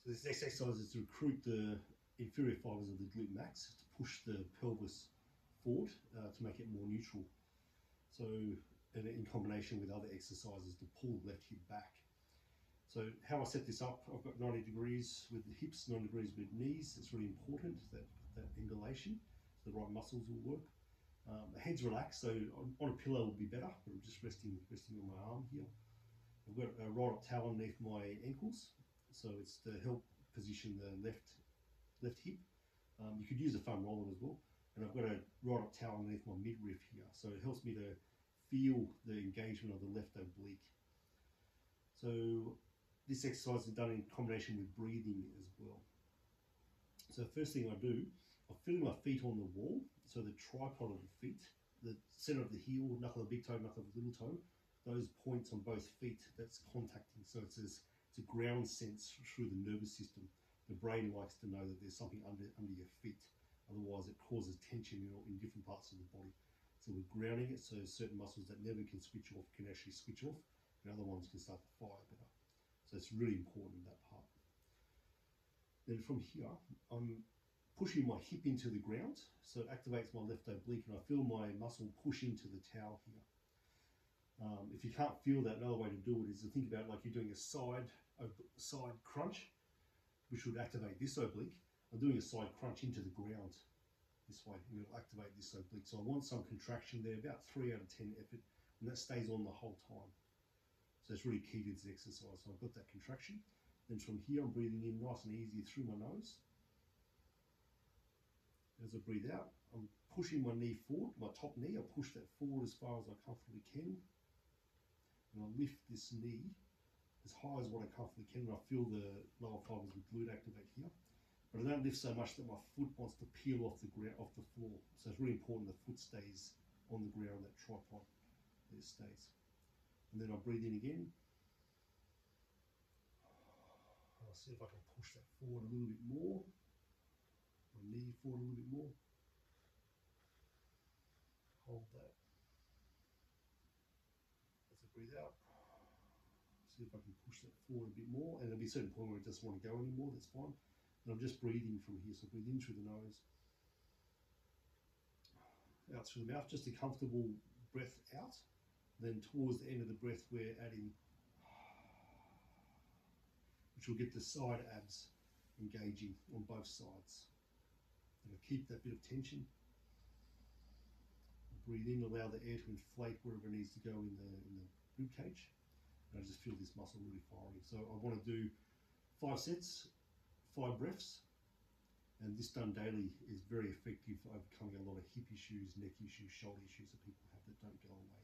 So this next exercise is to recruit the inferior fibers of the glute max to push the pelvis forward to make it more neutral. So, and in combination with other exercises to pull the left hip back. So how I set this up, I've got 90 degrees with the hips, 90 degrees with knees. It's really important that angulation, so the right muscles will work. The head's relaxed, so on a pillow would be better, but I'm just resting on my arm here. I've got a rolled up towel underneath my ankles, so it's to help position the left hip. You could use a foam roller as well. And I've got a rolled up towel underneath my midriff here, so it helps me to feel the engagement of the left oblique. So this exercise is done in combination with breathing as well. So first thing I do, I feel my feet on the wall, so the tripod of the feet, the center of the heel, knuckle of the big toe, knuckle of the little toe, those points on both feet, that's contacting. So it's a ground sense through the nervous system. The brain likes to know that there's something under your feet. Otherwise it causes tension in different parts of the body. So we're grounding it so certain muscles that never can switch off can actually switch off, and other ones can start to fire better. So it's really important, that part. Then from here, I'm pushing my hip into the ground, so it activates my left oblique, and I feel my muscle push into the towel here. If you can't feel that, another way to do it is to think about it like you're doing a side crunch, which would activate this oblique. I'm doing a side crunch into the ground this way, and it'll activate this oblique. So I want some contraction there, about 3 out of 10 effort, and that stays on the whole time. So it's really key to this exercise. So I've got that contraction. Then from here, I'm breathing in nice and easy through my nose. As I breathe out, I'm pushing my knee forward, my top knee. I push that forward as far as I comfortably can. And I lift this knee as high as what I comfortably can, and I feel the lower fibers of the glute activate here. But I don't lift so much that my foot wants to peel off the ground, off the floor. So it's really important the foot stays on the ground, that tripod there stays. And then I breathe in again. I'll see if I can push that forward a little bit more. My knee forward a little bit more. Hold that. As I breathe out, see if I can push that forward a bit more. And there'll be a certain point where it doesn't want to go anymore, that's fine. And I'm just breathing from here. So breathe in through the nose, out through the mouth, just a comfortable breath out. Then towards the end of the breath, we're adding, which will get the side abs engaging on both sides. And keep that bit of tension. Breathe in, allow the air to inflate wherever it needs to go in the rib cage. And I just feel this muscle really firing. So I want to do 5 sets, 5 breaths, and this done daily is very effective for overcoming a lot of hip issues, neck issues, shoulder issues that people have that don't go away.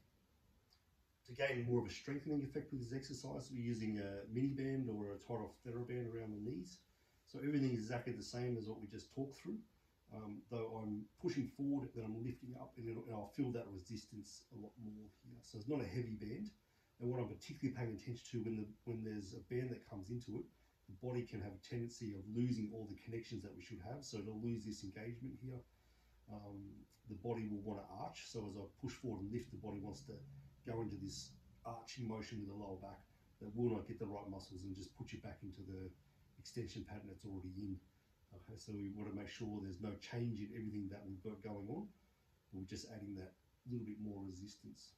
To gain more of a strengthening effect with this exercise, we're using a mini band or a tied off TheraBand around the knees. So everything is exactly the same as what we just talked through. Though I'm pushing forward, then I'm lifting up, and I'll feel that resistance a lot more here. So it's not a heavy band. And what I'm particularly paying attention to when there's a band that comes into it, the body can have a tendency of losing all the connections that we should have. So it'll lose this engagement here. The body will want to arch. So as I push forward and lift, the body wants to go into this arching motion with the lower back that will not get the right muscles and just put you back into the extension pattern that's already in. Okay, so we want to make sure there's no change in everything that we've got going on, but we're just adding that little bit more resistance.